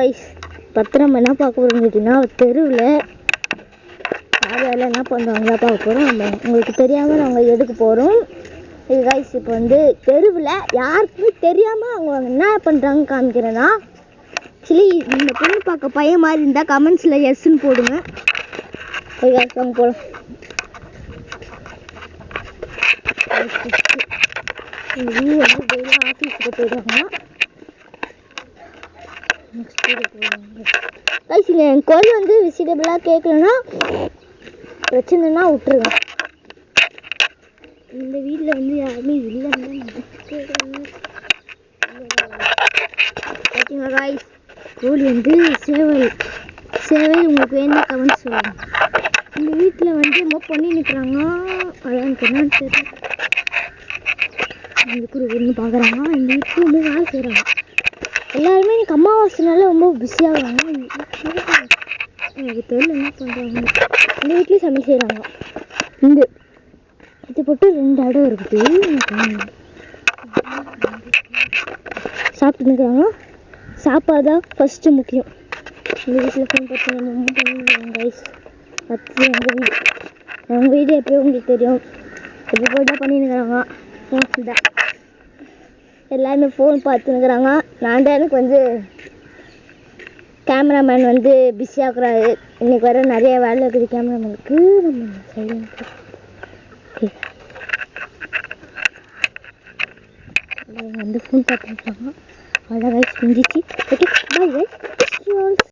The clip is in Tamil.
கைஸ் பத்திரம் என்ன பார்க்க போகிறோம்னு கேட்டிங்கன்னா தெருவில் யார் என்ன பண்ணுறாங்களா பார்க்க போகிறோம். நம்ம உங்களுக்கு தெரியாமல் நாங்கள் எடுக்க போகிறோம். இது கைஸ் இப்போ வந்து தெருவில் யாருக்குமே தெரியாமல் அவங்க என்ன பண்ணுறாங்க காமிக்கிறேன்னா, ஆக்சுவலி இந்த பொண்ணு பார்க்க பையன் மாதிரி இருந்தால் கமெண்ட்ஸில் எஸ்ன்னு போடுங்க. போய் கைஸ் வாங்க போகலாம். வந்து டெய்லி ஆஃபீஸுக்கு போயிடுவாங்க. நெக்ஸ்ட் கைஸ் என் குரல் வந்து விசிட்டபிளாக கேட்கலன்னா பிரச்சனைனா விட்டுருங்க. இந்த வீட்டில் வந்து யாருமே இல்லைன்னு பார்த்தீங்களா கைஸ், கோழி வந்து சேவல் உங்களுக்கு வேணும் கமெண்ட் சொல்லுங்கள். இந்த வீட்டில் வந்து ரொம்ப பண்ணி நிற்கிறாங்க, அதான் எனக்கு என்னன்னு தெரியல. இதுக்கு ஒன்று பார்க்குறாங்க, இந்த வீட்டுக்கு ரொம்ப வேலை செய்கிறாங்க. எல்லாருமே எனக்கு அமாவாசைனால ரொம்ப பிஸியாகிறாங்க. எனக்கு தெரியல என்ன பண்ணுறாங்க. இந்த வீட்லேயும் சமையல் செய்கிறாங்க. இது போட்டு 2 இடம் இருக்குது. சாப்பிட்டு நிற்கிறாங்க. சாப்பாடு தான் ஃபஸ்ட்டு முக்கியம். இந்த வீட்டில் ஃபோன் பார்த்தீங்கன்னா கைஸ் பத்து எங்கள் வீடு எப்போயும் உங்களுக்கு தெரியும். எப்படி போய் தான் பண்ணிருக்கிறாங்க. தான் எல்லாருமே ஃபோன் பார்த்துன்னுக்குறாங்க. நான் தான் எனக்கு வந்து கேமராமேன் வந்து பிஸியாகிறாரு. இன்றைக்கி வர நிறைய வேலை இருக்குது கேமராமேனுக்கு. நம்ம சைலண்ட் வந்து ஃபோன் பார்த்துருக்காங்க. அவ்வளோ கைஸ் முடிஞ்சிச்சு. Okay bye guys.